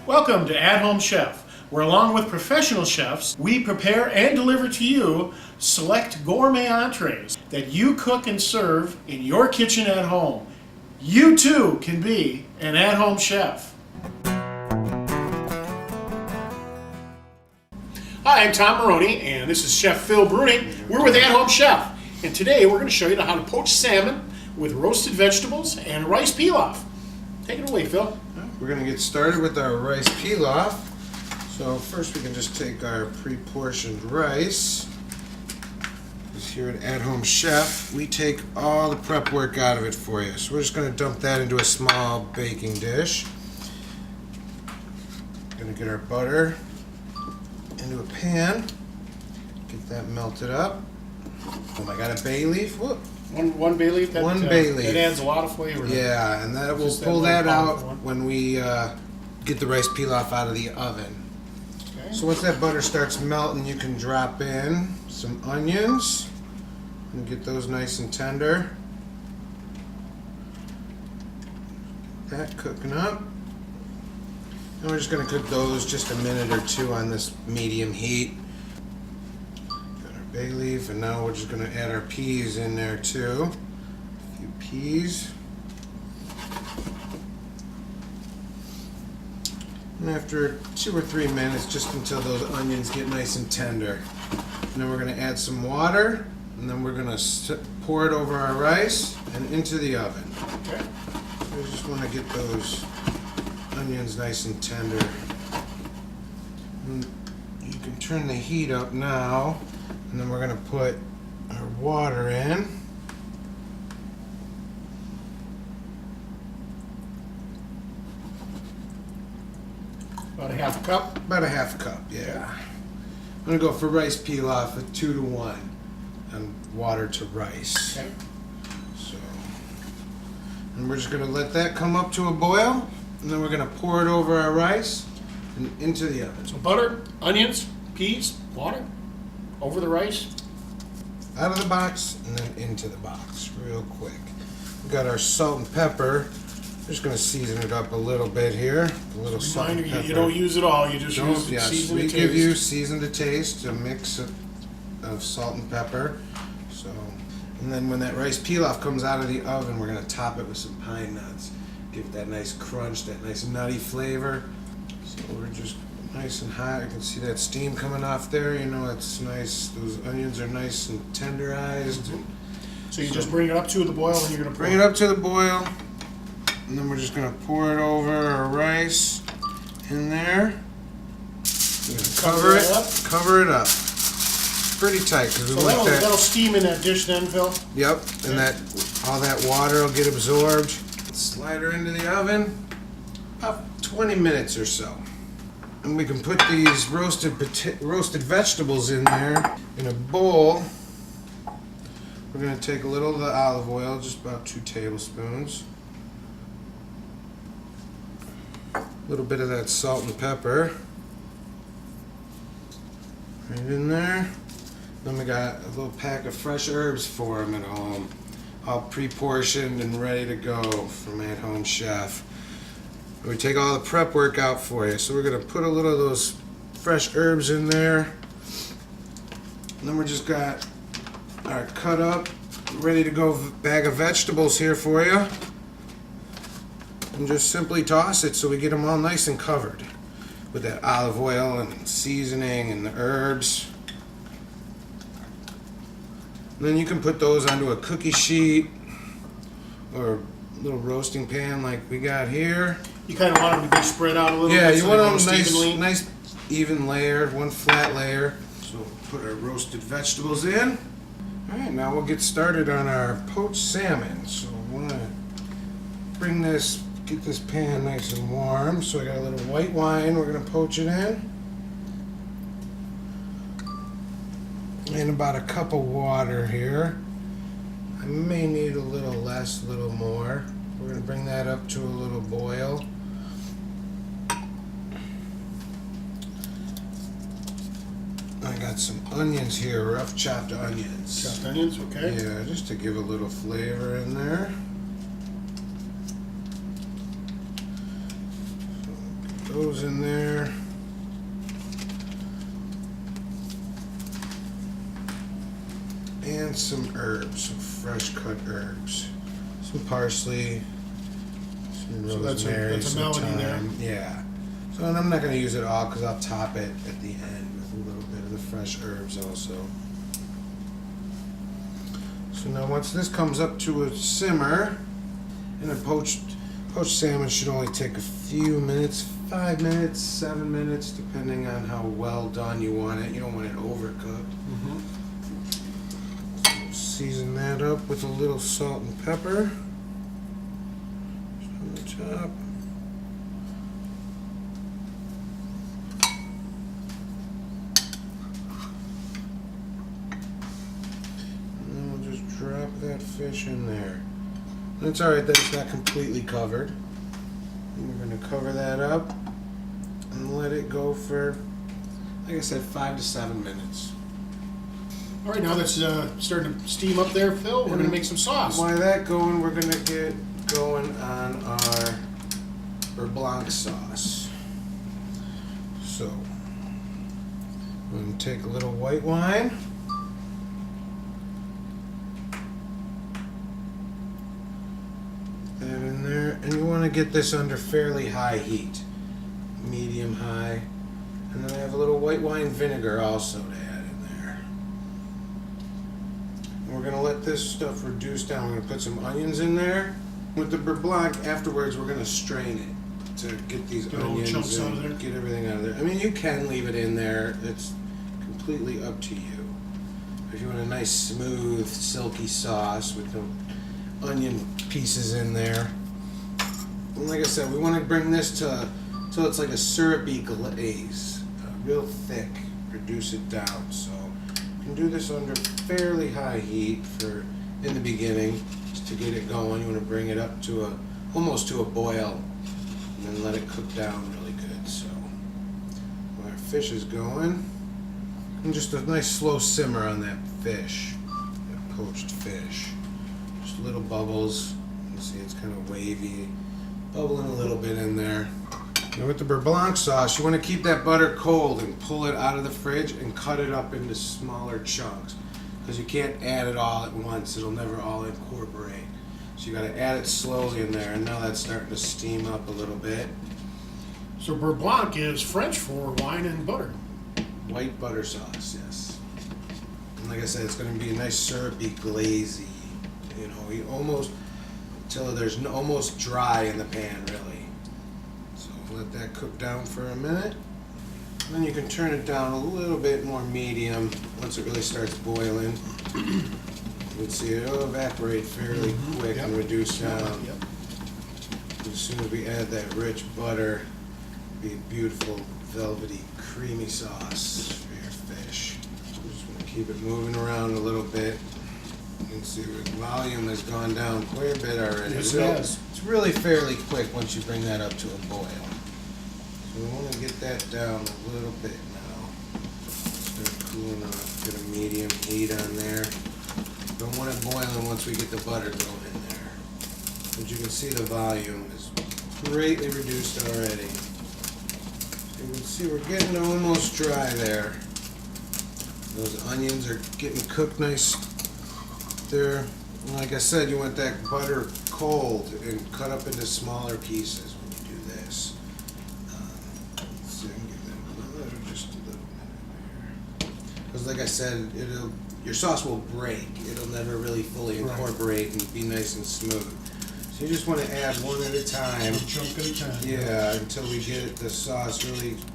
Welcome to At Home Chef, where along with professional chefs, we prepare and deliver to you select gourmet entrees that you cook and serve in your kitchen at home. You too can be an at-home chef. Hi, I'm Tom Maroney, and this is Chef Phil Bruning. We're with At Home Chef, and today we're going to show you how to poach salmon with roasted vegetables and rice pilaf. Take it away, Phil. We're going to get started with our rice pilaf. So first we can just take our pre-portioned rice. Because here at Home Chef, we take all the prep work out of it for you. So we're just going to dump that into a small baking dish. Going to get our butter into a pan. Get that melted up. Oh, I got a bay leaf. Whoop. One bay leaf? One bay leaf. It adds a lot of flavor. Yeah, and that we'll pull that out when we get the rice pilaf out of the oven. Okay. So once that butter starts melting, you can drop in some onions and get those nice and tender. That cooking up. And we're just going to cook those just a minute or two on this medium heat. Bay leaf, and now we're just going to add our peas in there too. A few peas. And after 2 or 3 minutes, just until those onions get nice and tender. And then we're going to add some water, and then we're going to pour it over our rice and into the oven. Okay. So we just want to get those onions nice and tender. And you can turn the heat up now. And then we're going to put our water in. About a half a cup? About a half a cup, yeah. I'm going to go for rice pilaf at 2 to 1 and water to rice. Okay. So, and we're just going to let that come up to a boil. And then we're going to pour it over our rice and into the oven. So butter, onions, peas, water. Over the rice? Out of the box and then into the box real quick. We've got our salt and pepper. I'm just going to season it up a little bit here. A little salt and pepper. You don't use it all, you just use season to taste. We give you season to taste, a mix of salt and pepper. So, and then when that rice pilaf comes out of the oven, we're going to top it with some pine nuts. Give it that nice crunch, that nice nutty flavor. So we're just nice and hot. You can see that steam coming off there. You know, it's nice. Those onions are nice and tenderized. Mm-hmm. So you just bring it up to the boil and you're going to bring it up to the boil. And then we're just going to pour it over our rice in there. Cover it up. Cover it up. Pretty tight. So that'll steam in that dish then, Phil? Yep. And all that water will get absorbed. Slide her into the oven. About 20 minutes or so. And we can put these roasted vegetables in there in a bowl. We're going to take a little of the olive oil, just about 2 tablespoons. A little bit of that salt and pepper. Right in there. Then we got a little pack of fresh herbs for them at home. All pre-portioned and ready to go from At Home Chef. We take all the prep work out for you. So we're going to put a little of those fresh herbs in there. And then we just got our cut up, ready to go bag of vegetables here for you. And just simply toss it so we get them all nice and covered with that olive oil and seasoning and the herbs. And then you can put those onto a cookie sheet or a little roasting pan like we got here. You kind of want them to be spread out a little bit. Yeah, you want them nice even layer, one flat layer. So we'll put our roasted vegetables in. All right, now we'll get started on our poached salmon. So I want to get this pan nice and warm. So I got a little white wine we're going to poach it in. And about a cup of water here. I may need a little less, a little more. We're going to bring that up to a little boil. I got some onions here, rough chopped onions. Chopped onions, okay. Yeah, just to give a little flavor in there. So Those in there. And some herbs, some fresh cut herbs. Some parsley, some So rosemary, that's a some melody there. thyme. Yeah. So and I'm not going to use it all because I'll top it at the end with a little bit of the fresh herbs also. So now once this comes up to a simmer, and a poached salmon should only take a few minutes, 5 minutes, 7 minutes, depending on how well done you want it. You don't want it overcooked. Season that up with a little salt and pepper. Just on the top. And then we'll just drop that fish in there. And it's alright that it's not completely covered. And we're going to cover that up and let it go for, like I said, 5 to 7 minutes. All right, now that's starting to steam up there, Phil. We're going to make some sauce. While that's going, we're going to get going on our beurre blanc sauce. So, we're going to take a little white wine. That in there, and you want to get this under fairly high heat, medium high. And then I have a little white wine vinegar also to add in there. And we're going to let this stuff reduce down. We're going to put some onions in there. With the beurre blanc, afterwards we're going to strain it to get these Get all the onions chunks out of and there? get everything out of there. I mean, you can leave it in there. It's completely up to you. If you want a nice, smooth, silky sauce with no onion pieces in there. And like I said, we want to bring this till it's like a syrupy glaze, real thick. Reduce it down. So you can do this under fairly high heat for in the beginning, just to get it going. You want to bring it up to almost to a boil, and then let it cook down really good. So while our fish is going, and just a nice slow simmer on that fish, that poached fish. Just little bubbles. You can see it's kind of wavy, bubbling a little bit in there. Now with the beurre blanc sauce, you want to keep that butter cold and pull it out of the fridge and cut it up into smaller chunks, because you can't add it all at once. It'll never all incorporate. So you got to add it slowly in there, and now that's starting to steam up a little bit. So beurre blanc is French for wine and butter. White butter sauce, yes. And like I said, it's going to be a nice syrupy, glazy. You know, you almost until there's almost dry in the pan, really. So let that cook down for a minute. And then you can turn it down a little bit more medium once it really starts boiling. You can see it'll evaporate fairly quick and reduce down. Yep. As soon as we add that rich butter, it'll be a beautiful, velvety, creamy sauce for your fish. Just want to keep it moving around a little bit. You can see the volume has gone down quite a bit already. Yes, it has. It's really fairly quick once you bring that up to a boil. So we want to get that down a little bit now. Start cooling off. Get a medium heat on there. Don't want it boiling once we get the butter going in there. As you can see, the volume is greatly reduced already. So you can see we're getting almost dry there. Those onions are getting cooked nice there. And like I said, you want that butter cold and cut up into smaller pieces when you do this. Let's see, I can give that just a little minute there. Because like I said, your sauce will break. It'll never really fully incorporate and be nice and smooth. So you just want to add one at a time. One chunk at a time. Yeah, until we get the sauce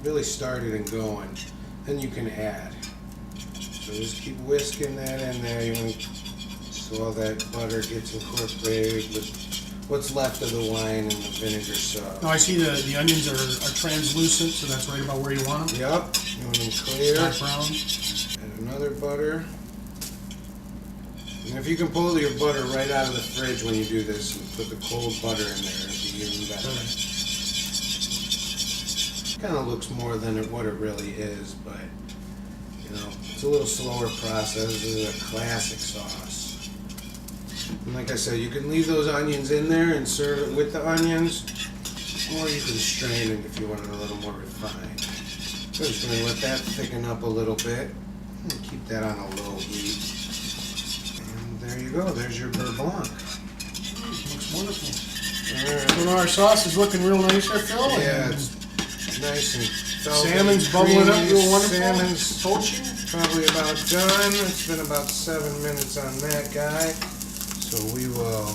really started and going. Then you can add. So just keep whisking that in there. You want to, so all that butter gets incorporated with what's left of the wine and the vinegar sauce. Now I see the onions are translucent, so that's right about where you want them. Yep, you want them clear. Dark brown. And another butter. And if you can pull your butter right out of the fridge when you do this and put the cold butter in there, it'll be even better. Kind of looks more than what it really is, but you know, it's a little slower process. This is a classic sauce. And like I said, you can leave those onions in there and serve it with the onions, Or you can strain it if you want it a little more refined. So just going to let that thicken up a little bit. And keep that on a low heat. And there you go. There's your beurre blanc. Looks wonderful. So our sauce is looking real nice there, Phil. Yeah, it's nice and velvety, Salmon's bubbling up creamy. real wonderful. Salmon's Poaching. probably about done. It's been about 7 minutes on that guy. So we will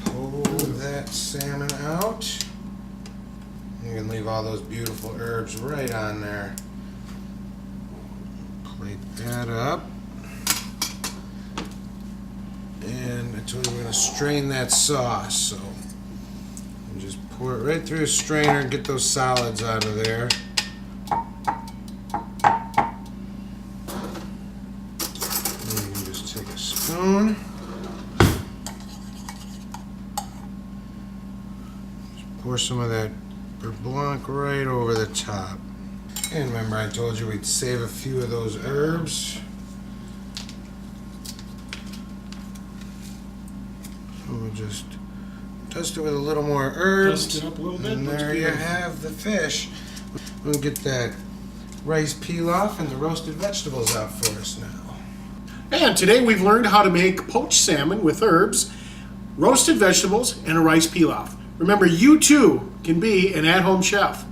pull that salmon out. You can leave all those beautiful herbs right on there. Plate that up. And I told you we're going to strain that sauce. So and just pour it right through a strainer and get those solids out of there. And you can just take a spoon. Just pour some of that beurre blanc right over the top. And remember I told you we'd save a few of those herbs. So we'll just dust it with a little more herbs. Dust it up a little bit. And Looks there you beautiful. have the fish. We'll get that rice pilaf and the roasted vegetables out for us now. And today we've learned how to make poached salmon with herbs, roasted vegetables, and a rice pilaf. Remember, you too can be an at-home chef.